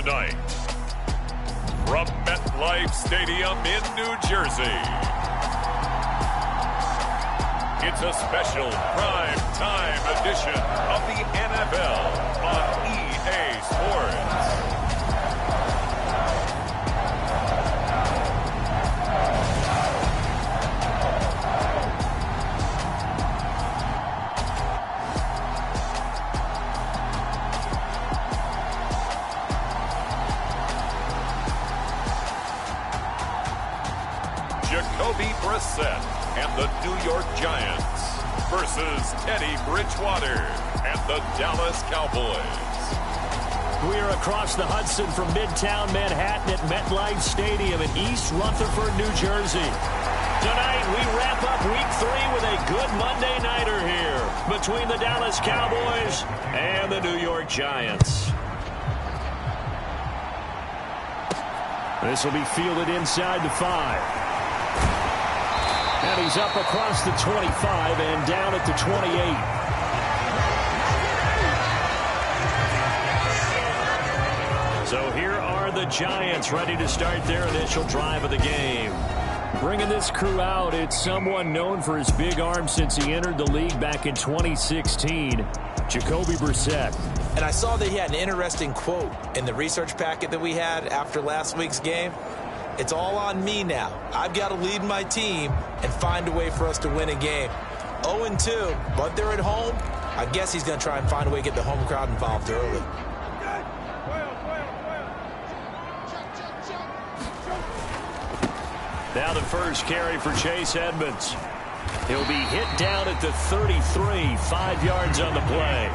Tonight, from MetLife Stadium in New Jersey, it's a special prime time edition of the NFL on EA Sports. Jacoby Brissett and the New York Giants versus Teddy Bridgewater and the Dallas Cowboys. We are across the Hudson from Midtown Manhattan at MetLife Stadium in East Rutherford, New Jersey. Tonight, we wrap up Week 3 with a good Monday nighter here between the Dallas Cowboys and the New York Giants. This will be fielded inside the 5. And he's up across the 25 and down at the 28. So here are the Giants ready to start their initial drive of the game. Bringing this crew out, it's someone known for his big arm since he entered the league back in 2016, Jacoby Brissett. And I saw that he had an interesting quote in the research packet that we had after last week's game. It's all on me now. I've got to lead my team and find a way for us to win a game. 0-2, but they're at home. I guess he's going to try and find a way to get the home crowd involved early. Now the first carry for Chase Edmonds. He'll be hit down at the 33, 5 yards on the play.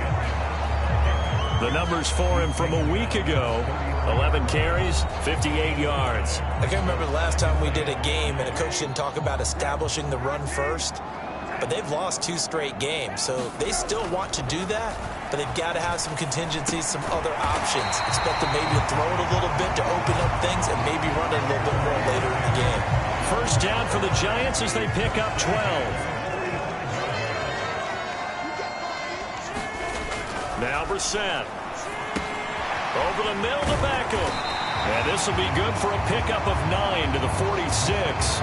The numbers for him from a week ago, 11 carries, 58 yards. I can't remember the last time we did a game and a coach didn't talk about establishing the run first. But they've lost 2 straight games, so they still want to do that. But they've got to have some contingencies, some other options. Expect them maybe to throw it a little bit to open up things and maybe run it a little bit more later in the game. First down for the Giants as they pick up 12. Now Brissett. Over the middle to Beckham. And this will be good for a pickup of 9 to the 46.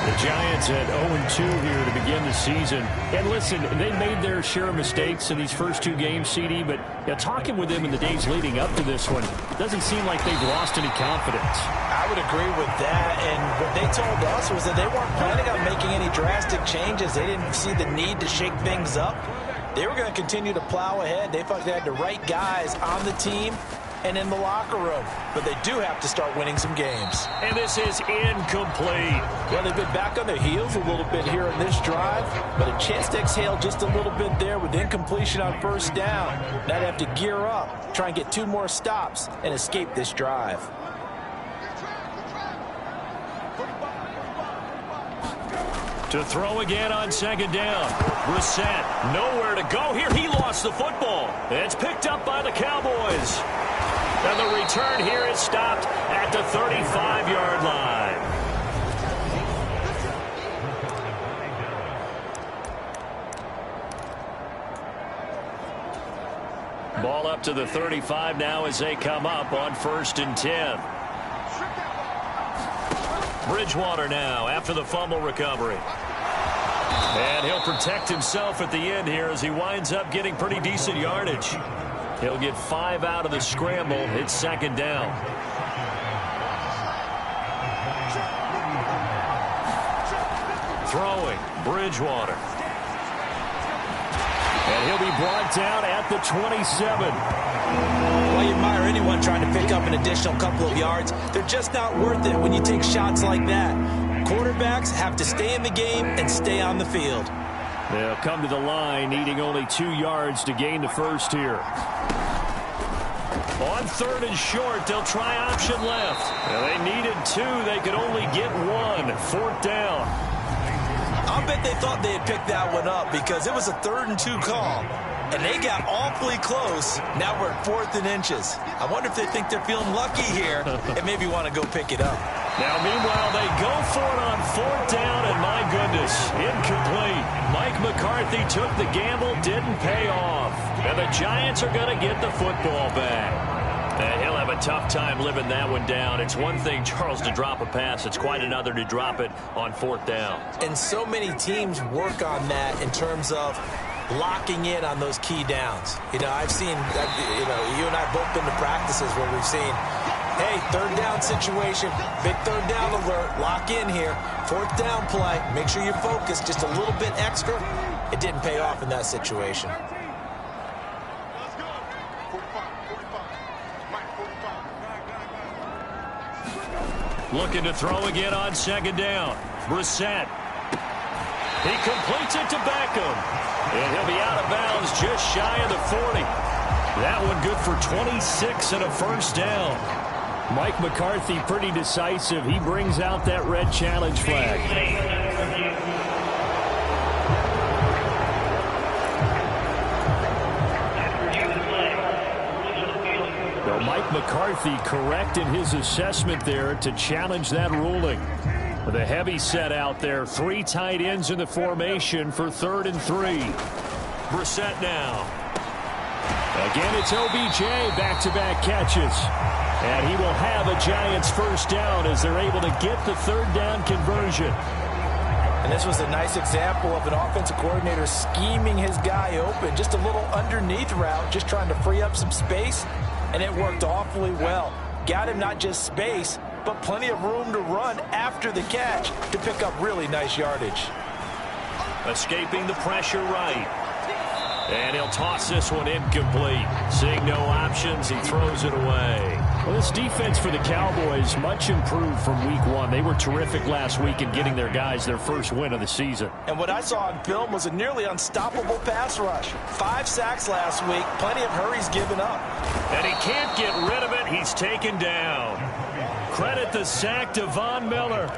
The Giants at 0-2 here to begin the season. And listen, they made their share of mistakes in these first 2 games, CD, but talking with them in the days leading up to this one, doesn't seem like they've lost any confidence. I would agree with that, and what they told us was that they weren't planning on making any drastic changes. They didn't see the need to shake things up. They were going to continue to plow ahead. They felt they had the right guys on the team and in the locker room. But they do have to start winning some games. And this is incomplete. Well, they've been back on their heels a little bit here in this drive, but a chance to exhale just a little bit there with incompletion on first down. Now they have to gear up, try and get 2 more stops, and escape this drive. To throw again on second down. Brissett, nowhere to go here. He lost the football. It's picked up by the Cowboys. And the return here is stopped at the 35-yard line. Ball up to the 35 now as they come up on 1st and 10. Bridgewater now after the fumble recovery. And he'll protect himself at the end here as he winds up getting pretty decent yardage. He'll get 5 out of the scramble. It's second down. Throwing, Bridgewater. And he'll be brought down at the 27. Well, you admire anyone trying to pick up an additional couple of yards. They're just not worth it when you take shots like that. Quarterbacks have to stay in the game and stay on the field. They'll come to the line needing only 2 yards to gain the first here. On 3rd and short, they'll try option left. Well, they needed 2. They could only get 1. 4th down. I'll bet they thought they had picked that one up because it was a 3rd and 2 call. And they got awfully close. Now we're at 4th and inches. I wonder if they think they're feeling lucky here and maybe want to go pick it up. Now, meanwhile, they go for it on 4th down, and my goodness, incomplete. Mike McCarthy took the gamble, didn't pay off. And the Giants are going to get the football back. And he'll have a tough time living that one down. It's one thing, Charles, to drop a pass. It's quite another to drop it on 4th down. And so many teams work on that in terms of locking in on those key downs. I've seen, you and I both been to practices where we've seen, hey, 3rd down situation, big 3rd down alert, lock in here. 4th down play, make sure you focus just a little bit extra. It didn't pay off in that situation. Looking to throw again on 2nd down. Brissett. He completes it to Beckham. And he'll be out of bounds just shy of the 40. That one good for 26 and a 1st down. Mike McCarthy pretty decisive. He brings out that red challenge flag. Well, Mike McCarthy correct in his assessment there to challenge that ruling. With a heavy set out there, 3 tight ends in the formation for 3rd and 3. Brissett now. Again, it's OBJ, back-to-back catches. And he will have a Giants 1st down as they're able to get the 3rd down conversion. And this was a nice example of an offensive coordinator scheming his guy open. Just a little underneath route, just trying to free up some space. And it worked awfully well. Got him not just space, but plenty of room to run after the catch to pick up really nice yardage. Escaping the pressure right. And he'll toss this one incomplete. Seeing no options, he throws it away. Well, this defense for the Cowboys much improved from week 1. They were terrific last week in getting their guys their first win of the season. And what I saw on film was a nearly unstoppable pass rush. 5 sacks last week, plenty of hurries given up. And he can't get rid of it. He's taken down. Credit the sack to Von Miller.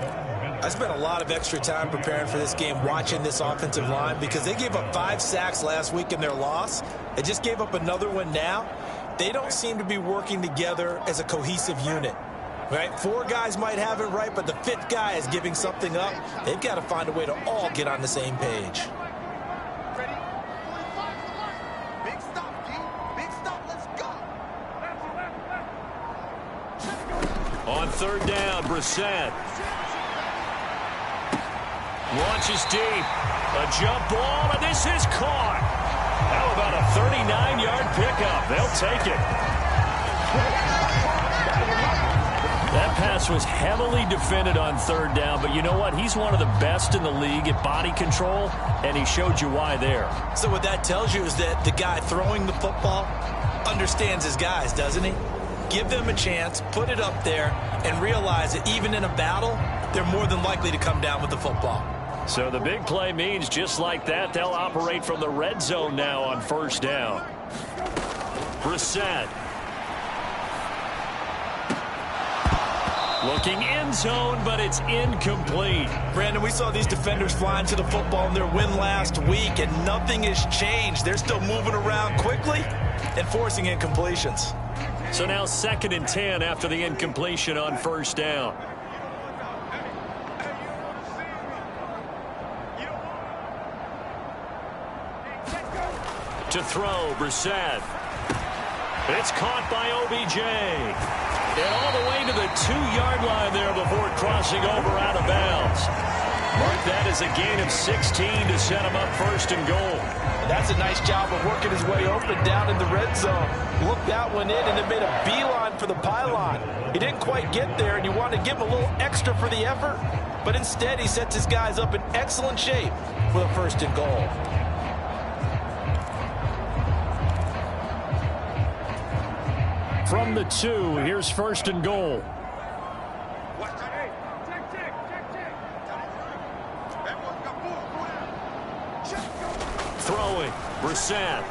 I spent a lot of extra time preparing for this game, watching this offensive line, because they gave up 5 sacks last week in their loss. They just gave up another one now. They don't seem to be working together as a cohesive unit. Right? 4 guys might have it right, but the 5th guy is giving something up. They've got to find a way to all get on the same page. Big stop, D. Big stop. Let's go. On 3rd down, Brissett. Launches deep. A jump ball, and this is caught. How about a 39-yard pickup? They'll take it. That pass was heavily defended on 3rd down, but you know what? He's one of the best in the league at body control, and he showed you why there. So what that tells you is that the guy throwing the football understands his guys, doesn't he? Give them a chance, put it up there, and realize that even in a battle, they're more than likely to come down with the football. So the big play means just like that, they'll operate from the red zone now on 1st down. Brissett. Looking end zone, but it's incomplete. Brandon, we saw these defenders flying to the football in their win last week, and nothing has changed. They're still moving around quickly and forcing incompletions. So now 2nd and 10 after the incompletion on 1st down. To throw, Brissett. It's caught by OBJ. And all the way to the 2-yard line there before crossing over out of bounds. Mark that as a gain of 16 to set him up 1st and goal. That's a nice job of working his way open down in the red zone. Looked that one in and then made a beeline for the pylon. He didn't quite get there, and you want to give him a little extra for the effort. But instead, he sets his guys up in excellent shape for the 1st and goal. From the 2, here's 1st and goal. Throwing, Brissett.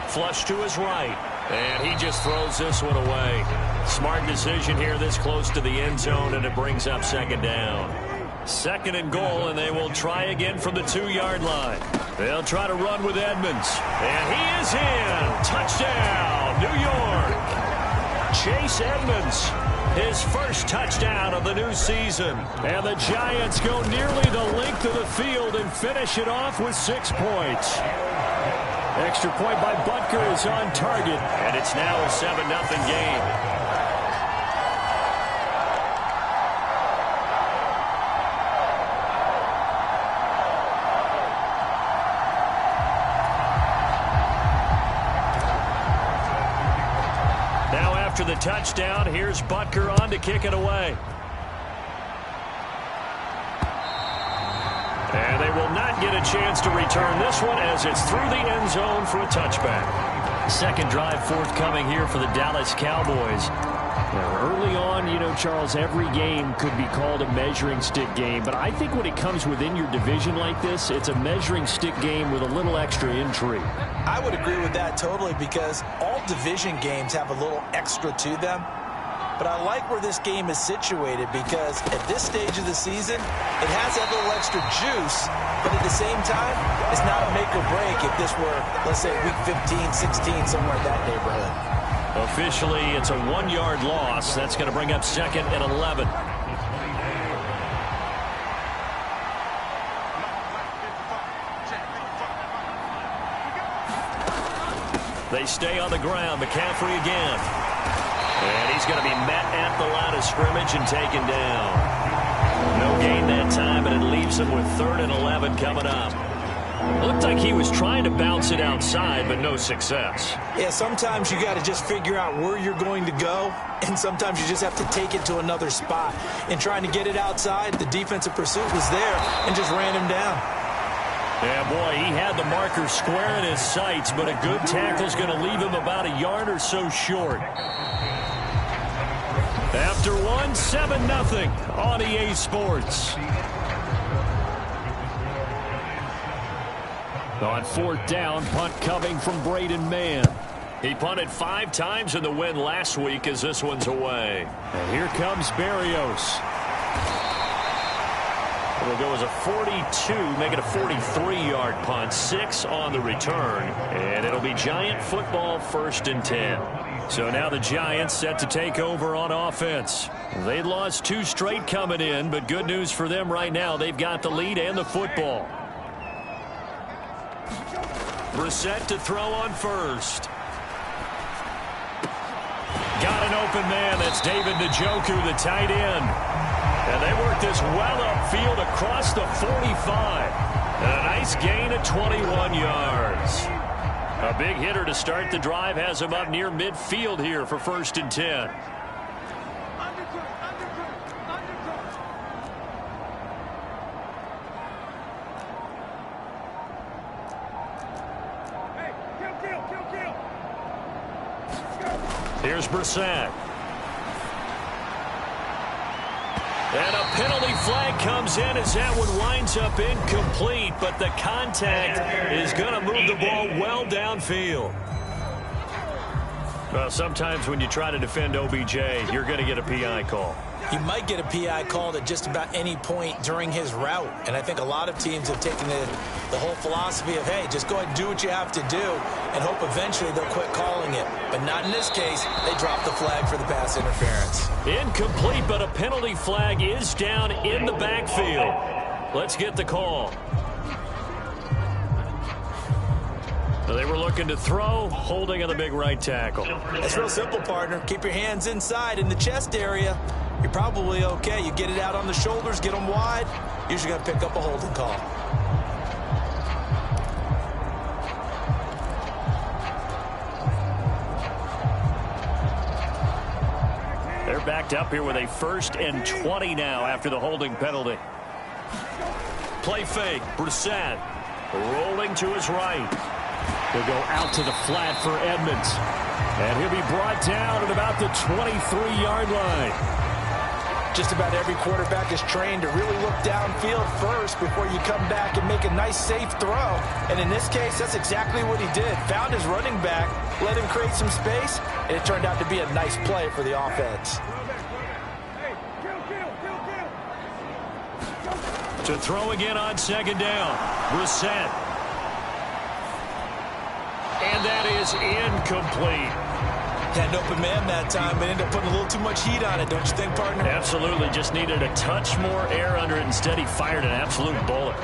Flush to his right. And he just throws this one away. Smart decision here this close to the end zone, and it brings up 2nd down. 2nd and goal, and they will try again from the 2-yard line. They'll try to run with Edmonds. And he is in. Touchdown, New York. Chase Edmonds, his 1st touchdown of the new season. And the Giants go nearly the length of the field and finish it off with 6 points. Extra point by Butker is on target, and it's now a 7-0 game. Now after the touchdown, here's Butker on to kick it away. And they will not get a chance to return this one as it's through the end zone for a touchback. Second drive forthcoming here for the Dallas Cowboys. Now, early on, you know, Charles, every game could be called a measuring stick game. But I think when it comes within your division like this, it's a measuring stick game with a little extra intrigue. I would agree with that totally because all division games have a little extra to them. But I like where this game is situated because at this stage of the season, it has that little extra juice, but at the same time, it's not a make or break if this were, let's say, week 15, 16, somewhere in that neighborhood. Officially, it's a 1-yard loss. That's going to bring up 2nd and 11. They stay on the ground. McCaffrey again. And he's going to be met at the line of scrimmage and taken down. No gain that time, but it leaves him with 3rd and 11 coming up. Looked like he was trying to bounce it outside, but no success. Yeah, sometimes you got to just figure out where you're going to go, and sometimes you just have to take it to another spot. And trying to get it outside, the defensive pursuit was there and just ran him down. Yeah, boy, he had the marker square in his sights, but a good tackle's going to leave him about a yard or so short. After one, 7-0 on EA Sports. On 4th down, punt coming from Braden Mann. He punted 5 times in the win last week as this one's away. And here comes Berrios. It'll go as a 42, make it a 43-yard punt, 6 on the return. And it'll be Giant football 1st and 10. So now the Giants set to take over on offense. They lost 2 straight coming in, but good news for them right now. They've got the lead and the football. Brissett to throw on first. Got an open man. That's David Njoku, the tight end. And they work this well upfield across the 45. And a nice gain of 21 yards. A big hitter to start the drive has him up near midfield here for 1st and 10. Here's Brissett. And a penalty flag comes in as that one winds up incomplete, but the contact is going to move the ball well downfield. Well, sometimes when you try to defend OBJ, you're going to get a PI call. You might get a PI called at just about any point during his route. And I think a lot of teams have taken the whole philosophy of, hey, just go ahead and do what you have to do and hope eventually they'll quit calling it. But not in this case. They dropped the flag for the pass interference. Incomplete, but a penalty flag is down in the backfield. Let's get the call. So they were looking to throw, holding on the big right tackle. It's real simple, partner. Keep your hands inside in the chest area. You're probably okay. You get it out on the shoulders, get them wide. Usually going to pick up a holding call. They're backed up here with a 1st and 20 now after the holding penalty. Play fake. Brissett rolling to his right. He'll go out to the flat for Edmonds. And he'll be brought down at about the 23-yard line. Just about every quarterback is trained to really look downfield first before you come back and make a nice, safe throw. And in this case, that's exactly what he did. Found his running back, let him create some space, and it turned out to be a nice play for the offense. To throw again on 2nd down. Brissett. And that is incomplete. Had an open man that time, but ended up putting a little too much heat on it, don't you think, partner? Absolutely. Just needed a touch more air under it. Instead, he fired an absolute bullet.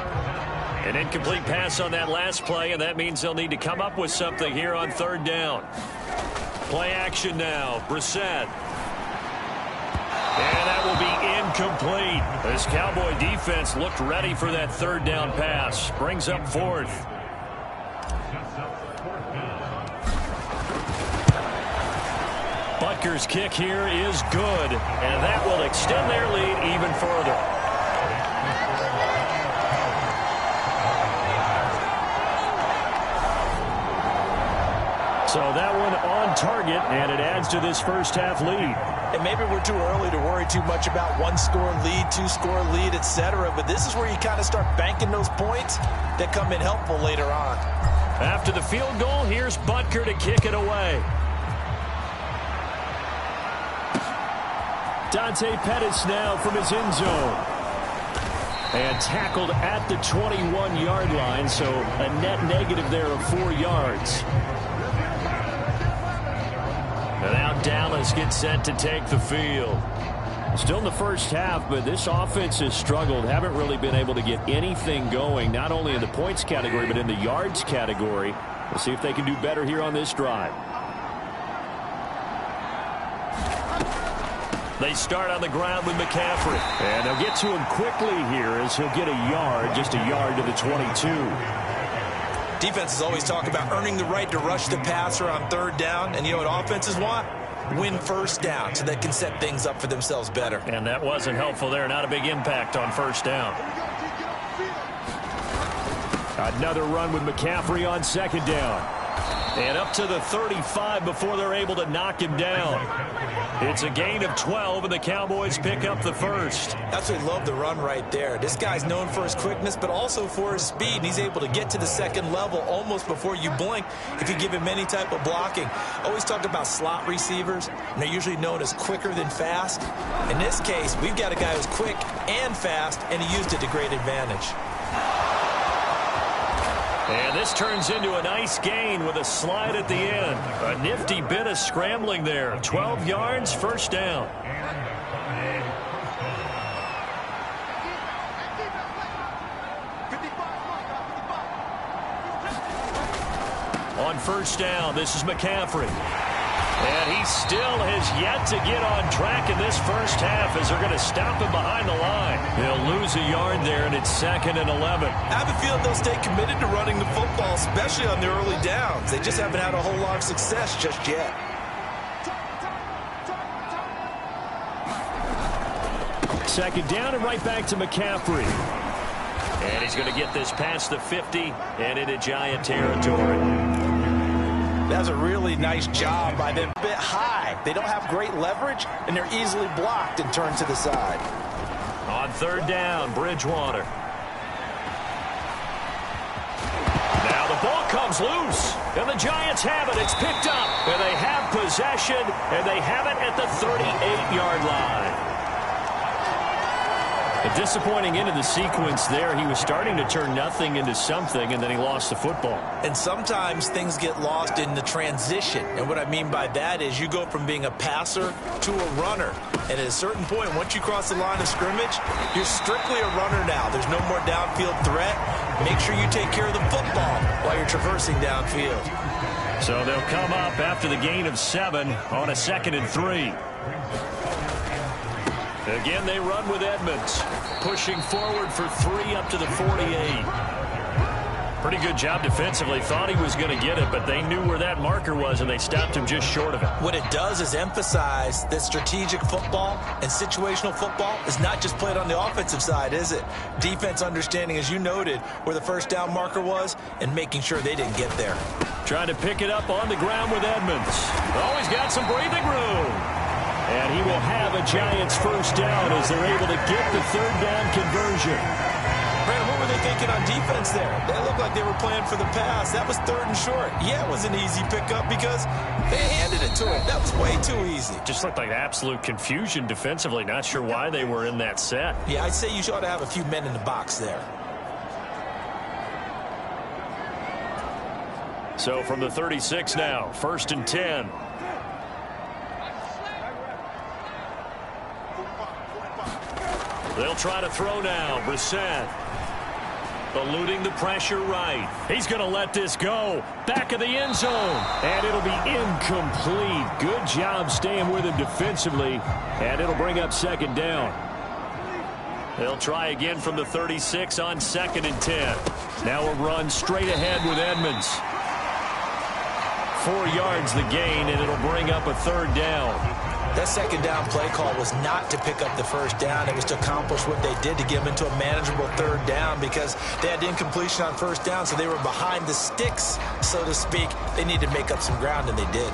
An incomplete pass on that last play, and that means they'll need to come up with something here on third down. Play action now. Brissett. And that will be incomplete. This Cowboy defense looked ready for that third down pass. Brings up fourth. Butker's kick here is good, and that will extend their lead even further. So that one on target, and it adds to this first half lead. And maybe we're too early to worry too much about one-score lead, two-score lead, etc. But this is where you kind of start banking those points that come in helpful later on. After the field goal, here's Butker to kick it away. Dante Pettis now from his end zone. And tackled at the 21-yard line, so a net negative there of 4 yards. And now Dallas gets set to take the field. Still in the first half, but this offense has struggled. Haven't really been able to get anything going, not only in the points category, but in the yards category. We'll see if they can do better here on this drive. They start on the ground with McCaffrey. And they'll get to him quickly here as he'll get a yard, just a yard to the 22. Defenses always talk about earning the right to rush the passer on third down. And you know what offenses want? Win first down so they can set things up for themselves better. And that wasn't helpful there. Not a big impact on first down. Another run with McCaffrey on second down. And up to the 35 before they're able to knock him down. It's a gain of 12, and the Cowboys pick up the first. Absolutely love the run right there. This guy's known for his quickness, but also for his speed. And he's able to get to the second level almost before you blink if you give him any type of blocking. Always talk about slot receivers, and they're usually known as quicker than fast. In this case, we've got a guy who's quick and fast, and he used it to great advantage. And this turns into a nice gain with a slide at the end. A nifty bit of scrambling there. 12 yards, first down. On first down, this is McCaffrey. And he still has yet to get on track in this first half as they're going to stop him behind the line. They'll lose a yard there, and it's 2nd and 11. I have a feeling they'll stay committed to running the football, especially on the early downs. They just haven't had a whole lot of success just yet. Second down and right back to McCaffrey. And he's going to get this past the 50 and into Giant territory. That's a really nice job by them. A bit high. They don't have great leverage, and they're easily blocked and turned to the side. On third down, Bridgewater. Now the ball comes loose, and the Giants have it. It's picked up, and they have possession, and they have it at the 38-yard line. A disappointing end of the sequence there. He was starting to turn nothing into something, and then he lost the football. And sometimes things get lost in the transition. And what I mean by that is you go from being a passer to a runner. And at a certain point, once you cross the line of scrimmage, you're strictly a runner now. There's no more downfield threat. Make sure you take care of the football while you're traversing downfield. So they'll come up after the gain of 7 on a 2nd and 3. Again, they run with Edmonds, pushing forward for 3 up to the 48. Pretty good job defensively. Thought he was going to get it, but they knew where that marker was, and they stopped him just short of it. What it does is emphasize that strategic football and situational football is not just played on the offensive side, is it? Defense understanding, as you noted, where the first down marker was and making sure they didn't get there. Trying to pick it up on the ground with Edmonds. Oh, he's got some breathing room. And he will have a Giants first down as they're able to get the third down conversion. Brandon, what were they thinking on defense there? They looked like they were playing for the pass. That was 3rd and short. Yeah, it was an easy pickup because they handed it to him. That was way too easy. Just looked like absolute confusion defensively. Not sure why they were in that set. Yeah, I'd say you ought to have a few men in the box there. So from the 36 now, 1st and 10. They'll try to throw now. Brissett. Eluding the pressure right. He's going to let this go. Back of the end zone. And it'll be incomplete. Good job staying with him defensively. And it'll bring up second down. They'll try again from the 36 on 2nd and 10. Now a run straight ahead with Edmonds. 4 yards the gain, and it'll bring up a 3rd down. That second down play call was not to pick up the first down. It was to accomplish what they did to get them into a manageable 3rd down because they had incompletion on 1st down, so they were behind the sticks, so to speak. They needed to make up some ground, and they did.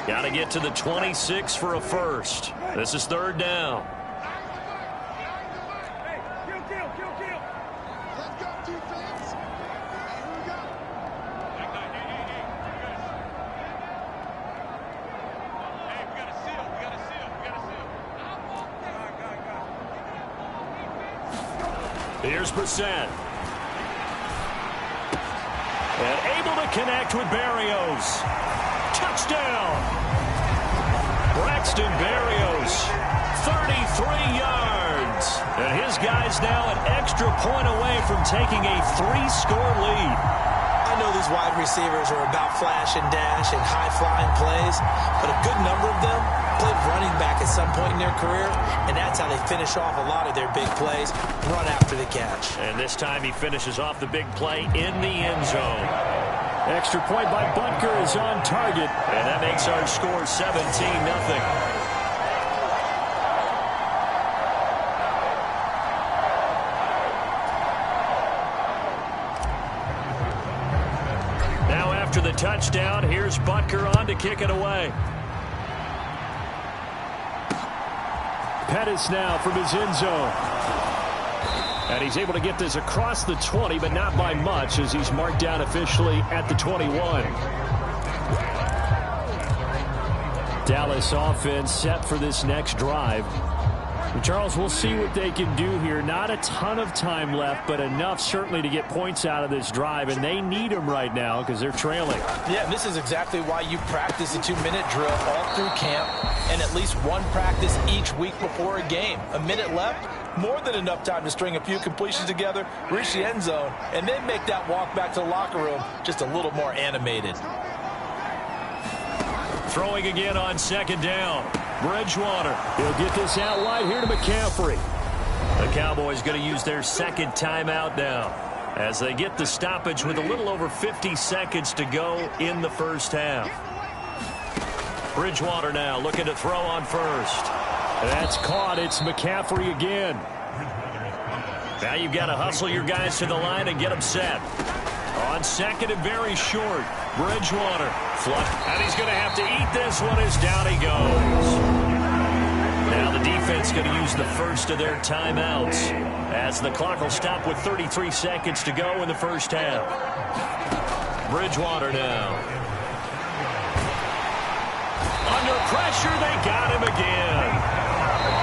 Got to get to the 26 for a first. This is 3rd down. Here's Brissett. And able to connect with Berrios. Touchdown! Braxton Berrios, 33 yards. And his guy's now an extra point away from taking a 3-score lead. I know these wide receivers are about flash and dash and high-flying plays, but a good number of them played running back at some point in their career, and that's how they finish off a lot of their big plays, run after the catch. And this time he finishes off the big play in the end zone. Extra point by Butker is on target. And that makes our score 17-0. After the touchdown, here's Butker on to kick it away. Pettis now from his end zone. And he's able to get this across the 20, but not by much as he's marked down officially at the 21. Dallas offense set for this next drive. Charles, we'll see what they can do here. Not a ton of time left, but enough certainly to get points out of this drive, and they need them right now because they're trailing. Yeah, this is exactly why you practice a 2-minute drill all through camp and at least one practice each week before a game. A minute left, more than enough time to string a few completions together, reach the end zone, and then make that walk back to the locker room just a little more animated. Throwing again on 2nd down. Bridgewater. He'll get this out wide here to McCaffrey. The Cowboys going to use their 2nd timeout now as they get the stoppage with a little over 50 seconds to go in the first half. Bridgewater now looking to throw on first. That's caught. It's McCaffrey again. Now you've got to hustle your guys to the line and get them set. On 2nd and very short. Bridgewater. Flush. And he's going to have to eat this one as down he goes. Now the defense going to use the first of their timeouts as the clock will stop with 33 seconds to go in the first half. Bridgewater now. Under pressure, they got him again.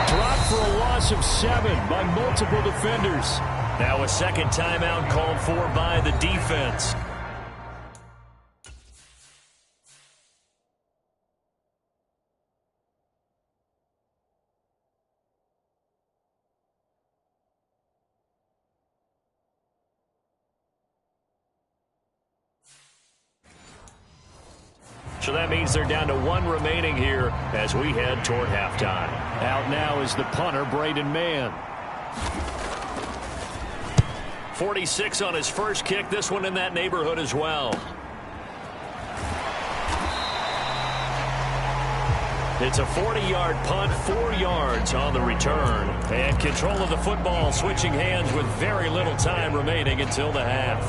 Dropped for a loss of 7 by multiple defenders. Now a 2nd timeout called for by the defense. So that means they're down to 1 remaining here as we head toward halftime. Out now is the punter, Braden Mann. 46 on his first kick. This one in that neighborhood as well. It's a 40-yard punt, 4 yards on the return. And control of the football switching hands with very little time remaining until the half.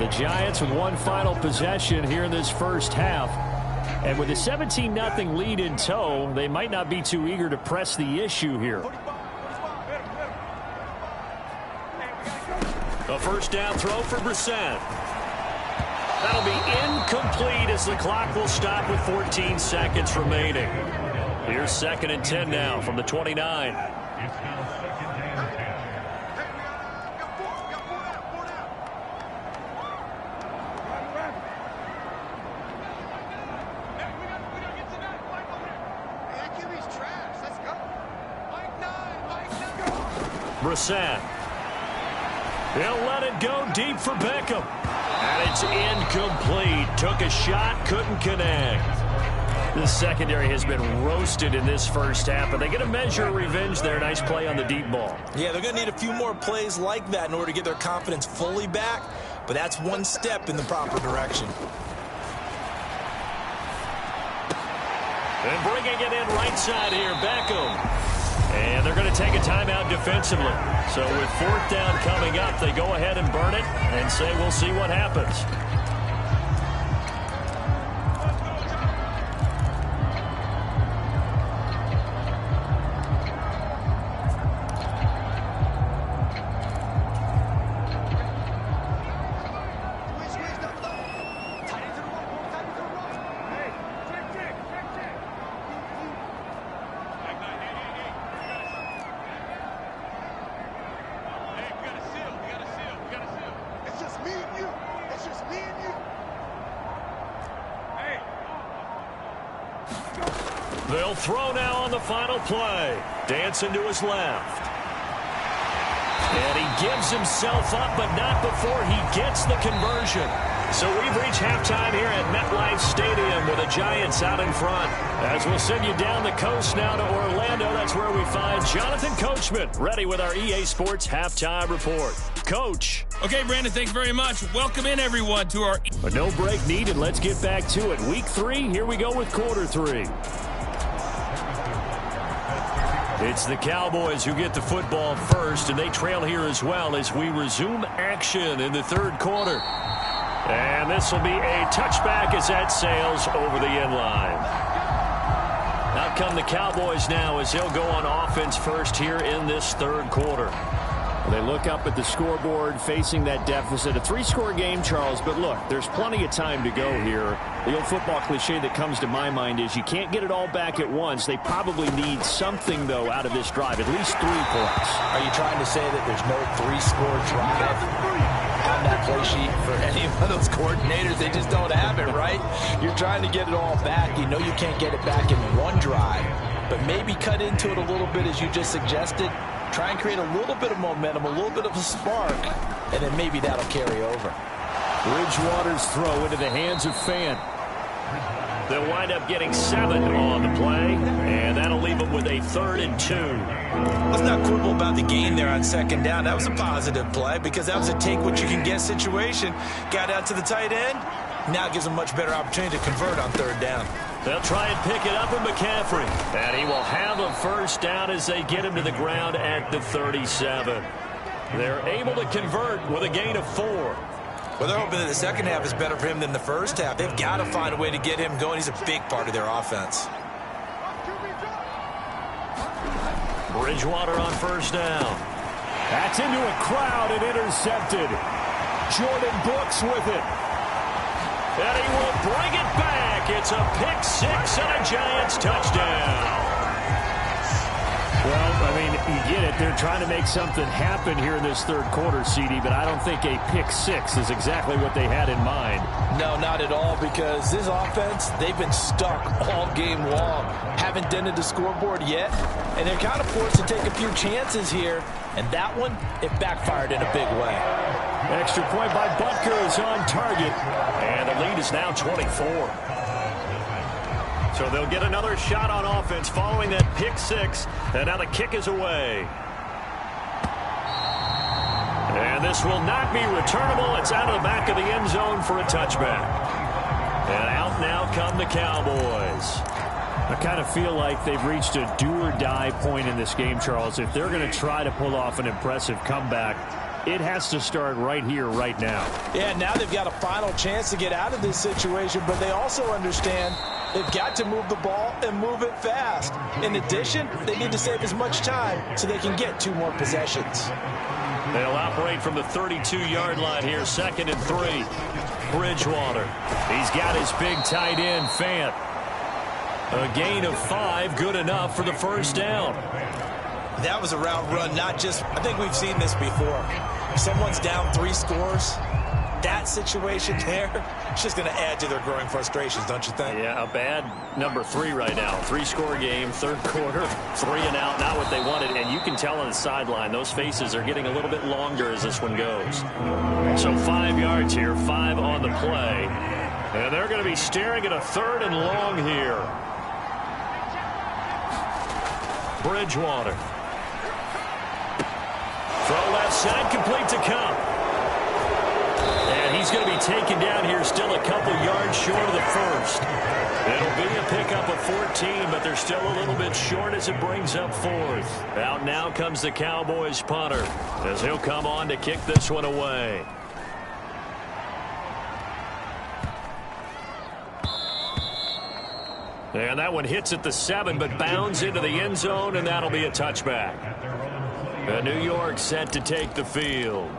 The Giants with one final possession here in this first half. And with a 17-0 lead in tow, they might not be too eager to press the issue here. A first down throw for Brissett. That'll be incomplete as the clock will stop with 14 seconds remaining. Here's 2nd and 10 now from the 29. Brissett. He'll let it go deep for Beckham. And it's incomplete. Took a shot, couldn't connect. The secondary has been roasted in this first half, but they get a measure of revenge there. Nice play on the deep ball. Yeah, they're going to need a few more plays like that in order to get their confidence fully back, but that's one step in the proper direction. And bringing it in right side here, Beckham. And they're going to take a timeout defensively. So with fourth down coming up, they go ahead and burn it and say we'll see what happens. They'll throw now on the final play. Dancing to his left. And he gives himself up, but not before he gets the conversion. So we've reached halftime here at MetLife Stadium with the Giants out in front. As we'll send you down the coast now to Orlando, that's where we find Jonathan Coachman, ready with our EA Sports Halftime Report. Coach. Okay, Brandon, thanks very much. Welcome in, everyone, to our... A no break needed. Let's get back to it. Week 3, here we go with quarter 3. It's the Cowboys who get the football first, and they trail here as well as we resume action in the third quarter. And this will be a touchback as that sails over the end line. Out come the Cowboys now as they'll go on offense first here in this third quarter. They look up at the scoreboard facing that deficit. A 3-score game, Charles, but look, there's plenty of time to go here. The old football cliche that comes to my mind is you can't get it all back at once. They probably need something, though, out of this drive, at least 3 points. Are you trying to say that there's no 3-score drive on that play sheet for any of those coordinators? They just don't have it, right? You're trying to get it all back. You know you can't get it back in one drive, but maybe cut into it a little bit as you just suggested. Try and create a little bit of momentum, a little bit of a spark, and then maybe that'll carry over. Bridgewater's throw into the hands of Fant. They'll wind up getting 7 on the play, and that'll leave them with a 3rd and 2. Let's not quibble about the gain there on second down. That was a positive play because that was a take-what-you-can-get situation. Got out to the tight end. Now it gives them a much better opportunity to convert on 3rd down. They'll try and pick it up with McCaffrey. And he will have a first down as they get him to the ground at the 37. They're able to convert with a gain of 4. Well, they're hoping that the second half is better for him than the first half. They've got to find a way to get him going. He's a big part of their offense. Bridgewater on first down. That's into a crowd and intercepted. Jordan Brooks with it. And he will bring it back. It's a pick 6 and a Giants touchdown. Well, I mean, you get it. They're trying to make something happen here in this third quarter, CD, but I don't think a pick 6 is exactly what they had in mind. No, not at all, because this offense, they've been stuck all game long. Haven't dented the scoreboard yet, and they're kind of forced to take a few chances here, and that one, it backfired in a big way. Extra point by Butker is on target, and the lead is now 24. So they'll get another shot on offense following that pick 6, and now the kick is away. And this will not be returnable. It's out of the back of the end zone for a touchback. And out now come the Cowboys. I kind of feel like they've reached a do-or-die point in this game, Charles. If they're going to try to pull off an impressive comeback, it has to start right here, right now. Yeah, now they've got a final chance to get out of this situation, but they also understand they've got to move the ball and move it fast. In addition, they need to save as much time so they can get 2 more possessions. They'll operate from the 32-yard line here, 2nd and 3. Bridgewater. He's got his big tight end, Fant. A gain of 5, good enough for the first down. That was a route run, not just, I think we've seen this before. If someone's down 3 scores, that situation there, it's just going to add to their growing frustrations, don't you think? Yeah, a bad number 3 right now. 3-score game, third quarter, 3 and out, not what they wanted. And you can tell on the sideline, those faces are getting a little bit longer as this one goes. So 5 yards here, 5 on the play. And they're going to be staring at a 3rd and long here. Bridgewater. Throw left side, complete to Cup. And he's going to be taken down here, still a couple yards short of the first. It'll be a pickup of 14, but they're still a little bit short as it brings up 4th. Out now comes the Cowboys punter, as he'll come on to kick this one away. And that one hits at the 7, but bounds into the end zone, and that'll be a touchback. And New York set to take the field.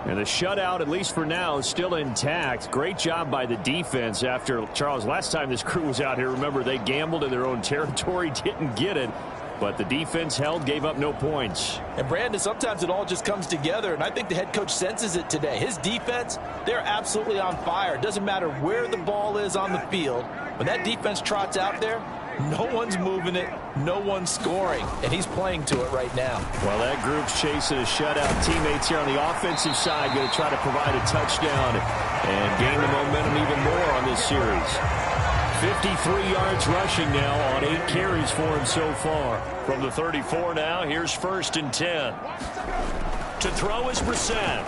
And the shutout, at least for now, is still intact. Great job by the defense after, Charles, last time this crew was out here, remember, they gambled in their own territory, didn't get it. But the defense held, gave up no points. And, Brandon, sometimes it all just comes together, and I think the head coach senses it today. His defense, they're absolutely on fire. It doesn't matter where the ball is on the field. When that defense trots out there, no one's moving it, no one's scoring, and he's playing to it right now. Well, that group's chasing a shutout. Teammates here on the offensive side going to try to provide a touchdown and gain the momentum even more on this series. 53 yards rushing now on 8 carries for him so far. From the 34 now, here's 1st and 10. To throw is Brissett.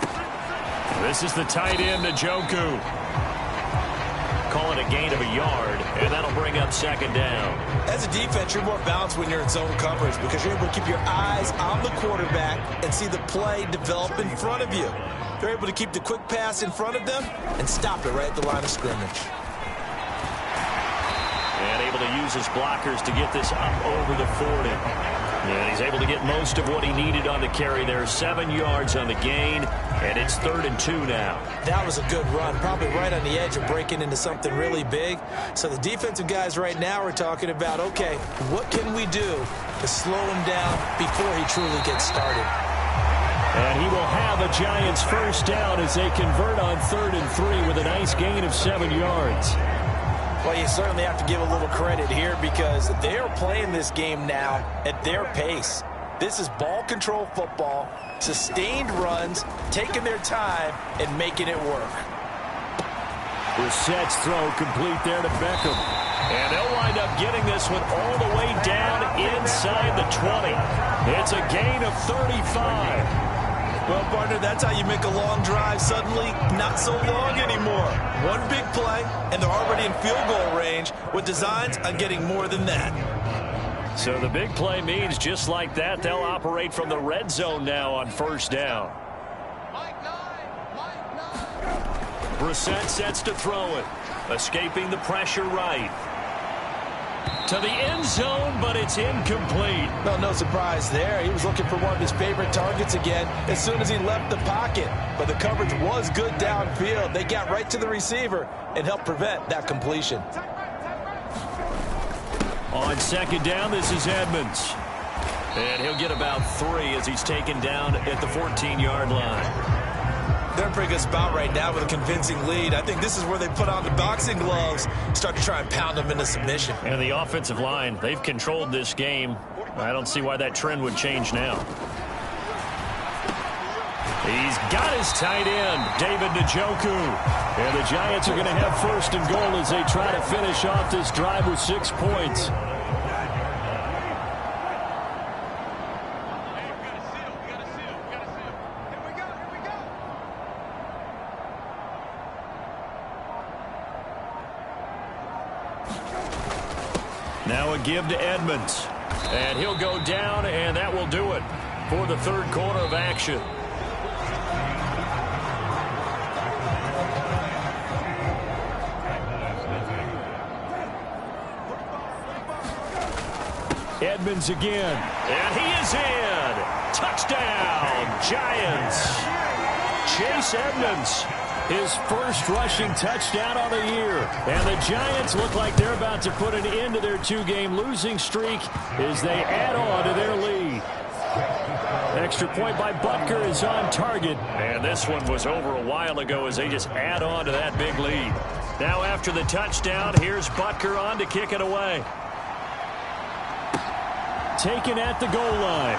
This is the tight end, Njoku. Call it a gain of a yard, and that'll bring up 2nd down. As a defense, you're more balanced when you're in zone coverage because you're able to keep your eyes on the quarterback and see the play develop in front of you. You're able to keep the quick pass in front of them and stop it right at the line of scrimmage. And able to use his blockers to get this up over the 40. And he's able to get most of what he needed on the carry there. 7 yards on the gain, and it's 3rd and 2 now. That was a good run, probably right on the edge of breaking into something really big. So the defensive guys right now are talking about, okay, what can we do to slow him down before he truly gets started? And he will have a Giants 1st down as they convert on 3rd and 3 with a nice gain of 7 yards. Well, you certainly have to give a little credit here because they are playing this game now at their pace. This is ball control football, sustained runs, taking their time, and making it work. Brissett's throw complete there to Beckham. And they'll wind up getting this one all the way down inside the 20. It's a gain of 35. Well, partner, that's how you make a long drive suddenly not so long anymore. One big play, and they're already in field goal range with designs on getting more than that. So the big play means just like that, they'll operate from the red zone now on 1st down. Brissett sets to throw it, escaping the pressure right. To the end zone, but it's incomplete. Well, no surprise there. He was looking for one of his favorite targets again as soon as he left the pocket. But the coverage was good downfield. They got right to the receiver and helped prevent that completion. On 2nd down, this is Edmonds. And he'll get about 3 as he's taken down at the 14-yard line. They're in a pretty good spot right now with a convincing lead. I think this is where they put on the boxing gloves, start to try and pound them into submission. And the offensive line, they've controlled this game. I don't see why that trend would change now. He's got his tight end, David Njoku. And the Giants are going to have 1st and goal as they try to finish off this drive with 6 points. Now a give to Edmonds. And he'll go down, and that will do it for the 3rd quarter of action. Edmonds again. And he is in. Touchdown, Giants. Chase Edmonds. His 1st rushing touchdown of the year. And the Giants look like they're about to put an end to their 2-game losing streak as they add on to their lead. Extra point by Butker is on target. And this one was over a while ago as they just add on to that big lead. Now after the touchdown, here's Butker on to kick it away. Taken at the goal line.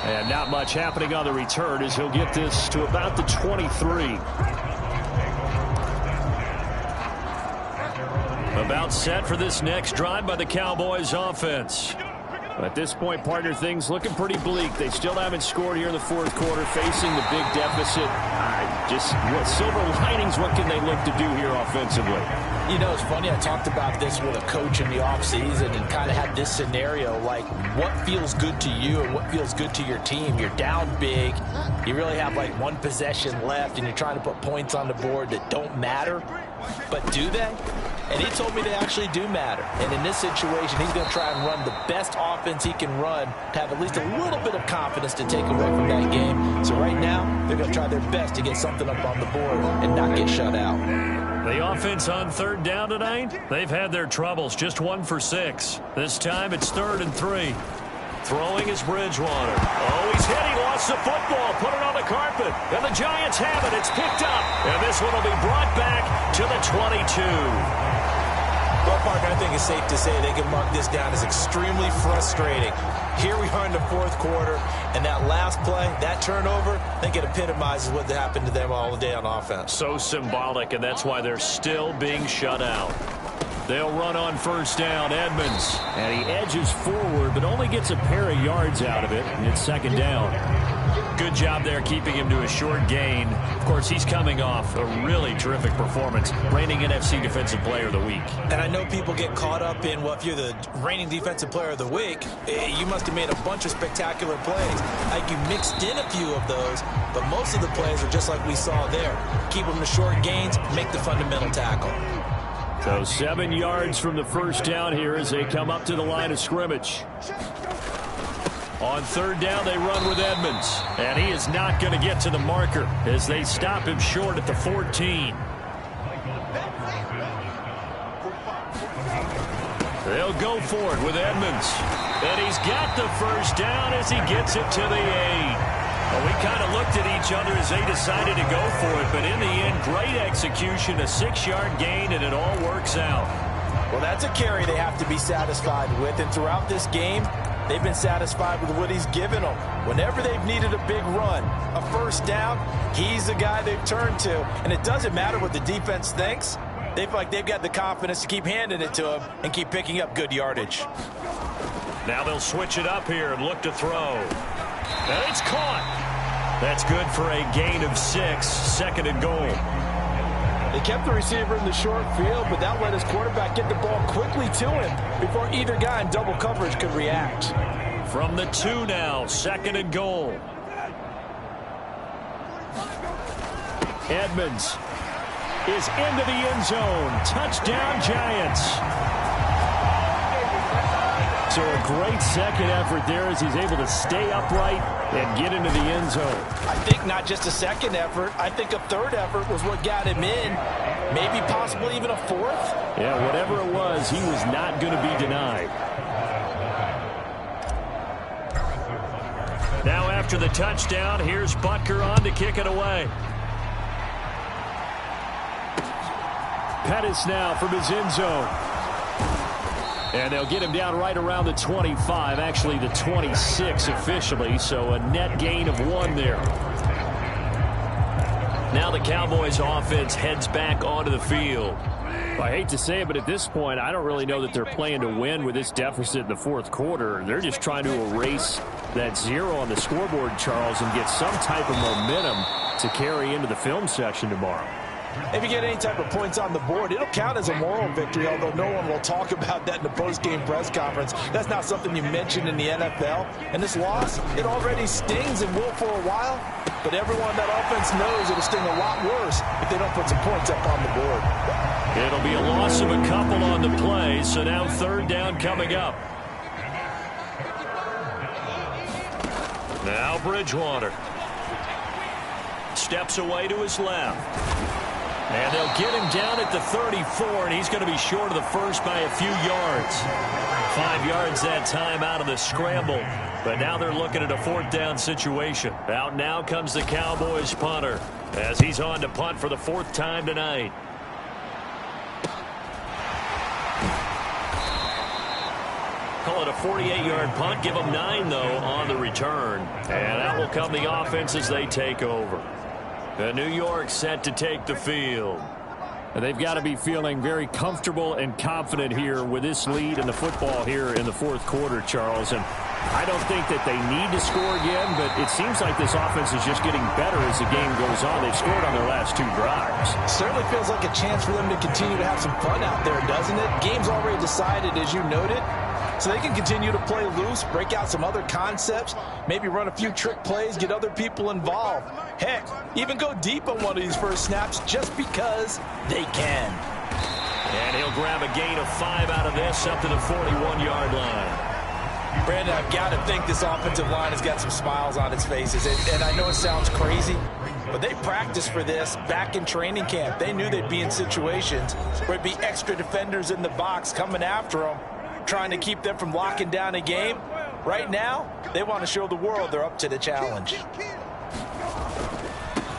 And not much happening on the return as he'll get this to about the 23. About set for this next drive by the Cowboys offense. At this point, partner, things looking pretty bleak. They still haven't scored here in the fourth quarter, facing the big deficit. Just what silver linings, what can they look to do here offensively? You know, it's funny. I talked about this with a coach in the offseason and kind of had this scenario, like what feels good to you and what feels good to your team. You're down big. You really have like one possession left, and you're trying to put points on the board that don't matter. But do they? And he told me they actually do matter. And in this situation, he's going to try and run the best offense he can run to have at least a little bit of confidence to take away from that game. So right now, they're going to try their best to get something up on the board and not get shut out. The offense on third down tonight, they've had their troubles, just 1 for 6. This time it's 3rd and 3. Throwing is Bridgewater. Oh, he's hit. He lost the football. Put it on the carpet. And the Giants have it. It's picked up. And this one will be brought back to the 22. Well, Parker, I think it's safe to say they can mark this down as extremely frustrating. Here we are in the fourth quarter, and that last play, that turnover, I think it epitomizes what happened to them all day on offense. So symbolic, and that's why they're still being shut out. They'll run on first down. Edmonds. And he edges forward, but only gets a pair of yards out of it, and it's 2nd down. Good job there keeping him to a short gain. Of course, he's coming off a really terrific performance, reigning NFC Defensive Player of the Week. And I know people get caught up in, well, if you're the reigning Defensive Player of the Week, you must have made a bunch of spectacular plays. Like you mixed in a few of those, but most of the plays are just like we saw there. Keep them to short gains, make the fundamental tackle. So 7 yards from the first down here as they come up to the line of scrimmage. On third down, they run with Edmonds. And he is not going to get to the marker as they stop him short at the 14. They'll go for it with Edmonds. And he's got the first down as he gets it to the 8. Well, we kind of looked at each other as they decided to go for it. But in the end, great execution, a 6-yard gain, and it all works out. Well, that's a carry they have to be satisfied with. And throughout this game, they've been satisfied with what he's given them. Whenever they've needed a big run, a first down, he's the guy they've turned to. And it doesn't matter what the defense thinks. They feel like they've got the confidence to keep handing it to him and keep picking up good yardage. Now they'll switch it up here and look to throw. And it's caught. That's good for a gain of 6, 2nd and goal. They kept the receiver in the short field, but that let his quarterback get the ball quickly to him before either guy in double coverage could react. From the 2 now, 2nd and goal. Edmonds is into the end zone. Touchdown, Giants. So a great second effort there as he's able to stay upright and get into the end zone. I think not just a second effort. I think a third effort was what got him in. Maybe possibly even a fourth. Yeah, whatever it was, he was not going to be denied. Now after the touchdown, here's Butker on to kick it away. Pettis now from his end zone. And they'll get him down right around the 25, actually the 26 officially, so a net gain of 1 there. Now the Cowboys offense heads back onto the field. I hate to say it, but at this point, I don't really know that they're playing to win with this deficit in the fourth quarter. They're just trying to erase that 0 on the scoreboard, Charles, and get some type of momentum to carry into the film section tomorrow. If you get any type of points on the board, it'll count as a moral victory, although no one will talk about that in the post-game press conference. That's not something you mentioned in the NFL. And this loss, it already stings and will for a while, but everyone on that offense knows it'll sting a lot worse if they don't put some points up on the board. It'll be a loss of a couple on the play, so now third down coming up. Now Bridgewater steps away to his left. And they'll get him down at the 34, and he's going to be short of the first by a few yards. 5 yards that time out of the scramble. But now they're looking at a 4th down situation. Out now comes the Cowboys punter as he's on to punt for the 4th time tonight. Call it a 48-yard punt. Give them 9, though, on the return. And out will come the offense as they take over. The New York set to take the field. They've got to be feeling very comfortable and confident here with this lead in the football here in the 4th quarter, Charles. And I don't think that they need to score again, but it seems like this offense is just getting better as the game goes on. They've scored on their last 2 drives. Certainly feels like a chance for them to continue to have some fun out there, doesn't it? Game's already decided, as you noted. So they can continue to play loose, break out some other concepts, maybe run a few trick plays, get other people involved. Heck, even go deep on one of these first snaps just because they can. And he'll grab a gain of 5 out of this up to the 41-yard line. Brandon, I've got to think this offensive line has got some smiles on its faces. And I know it sounds crazy, but they practiced for this back in training camp. They knew they'd be in situations where it'd be extra defenders in the box coming after them, trying to keep them from locking down a game. Right now, they want to show the world they're up to the challenge.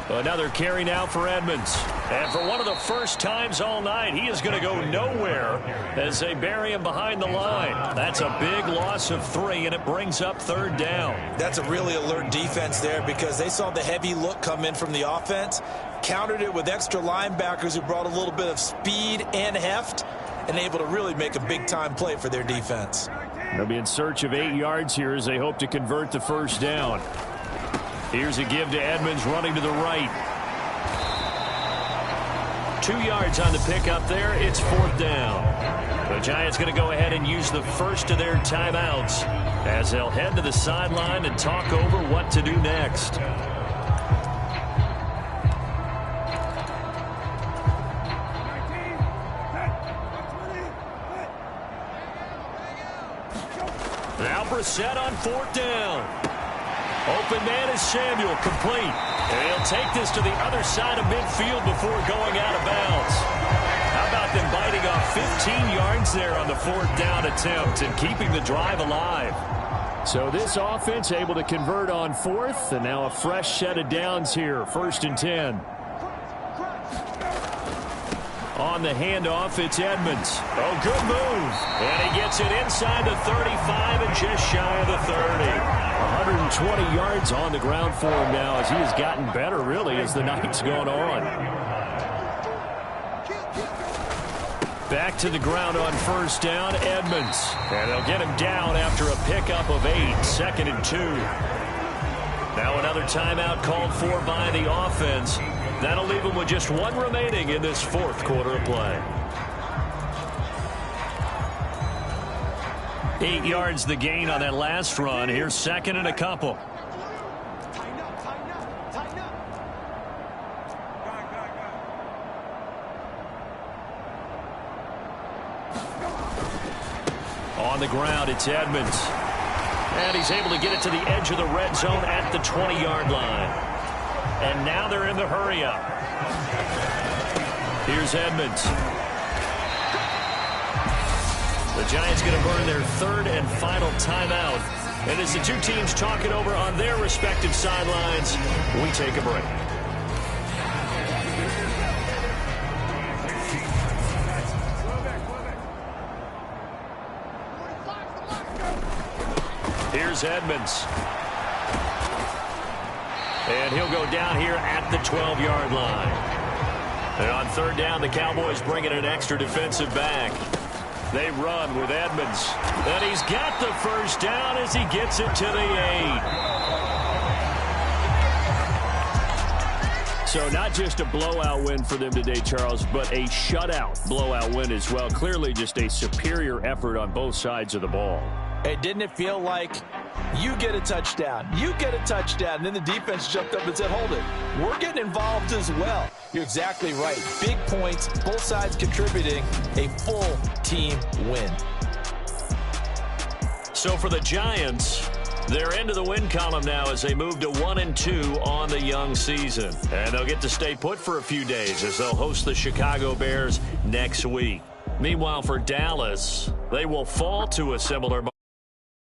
Another carry now for Edmonds. And for one of the first times all night, he is going to go nowhere as they bury him behind the line. That's a big loss of 3, and it brings up 3rd down. That's a really alert defense there because they saw the heavy look come in from the offense, countered it with extra linebackers who brought a little bit of speed and heft, and able to really make a big-time play for their defense. They'll be in search of 8 yards here as they hope to convert the 1st down. Here's a give to Edmonds running to the right. 2 yards on the pickup there. It's 4th down. The Giants going to go ahead and use the first of their timeouts as they'll head to the sideline and talk over what to do next. Now Brissett on 4th down. Open man is Samuel, complete. And he'll take this to the other side of midfield before going out of bounds. How about them biting off 15 yards there on the 4th down attempt and keeping the drive alive? So this offense able to convert on 4th, and now a fresh set of downs here, 1st and 10. On the handoff, it's Edmonds. Oh, good move. And he gets it inside the 35 and just shy of the 30. 120 yards on the ground for him now as he has gotten better, really, as the night's gone on. Back to the ground on 1st down, Edmonds. And they'll get him down after a pickup of 8, 2nd and 2. Now another timeout called for by the offense. That'll leave him with just 1 remaining in this 4th quarter of play. 8 yards the gain on that last run. Here's 2nd and a couple. On the ground, it's Edmonds. And he's able to get it to the edge of the red zone at the 20-yard line. And now they're in the hurry-up. Here's Edmonds. The Giants going to burn their 3rd and final timeout. And as the two teams talk it over on their respective sidelines, we take a break. Here's Edmonds. And he'll go down here at the 12-yard line. And on 3rd down, the Cowboys bring in an extra defensive back. They run with Edmonds. And he's got the 1st down as he gets it to the 8. So not just a blowout win for them today, Charles, but a shutout blowout win as well. Clearly just a superior effort on both sides of the ball. Hey, didn't it feel like you get a touchdown, you get a touchdown, and then the defense jumped up and said, hold it, we're getting involved as well. You're exactly right. Big points, both sides contributing, a full team win. So for the Giants, They're into the win column now as they move to 1-2 on the young season. And they'll get to stay put for a few days as they'll host the Chicago Bears next week. Meanwhile, for Dallas, they will fall to a similar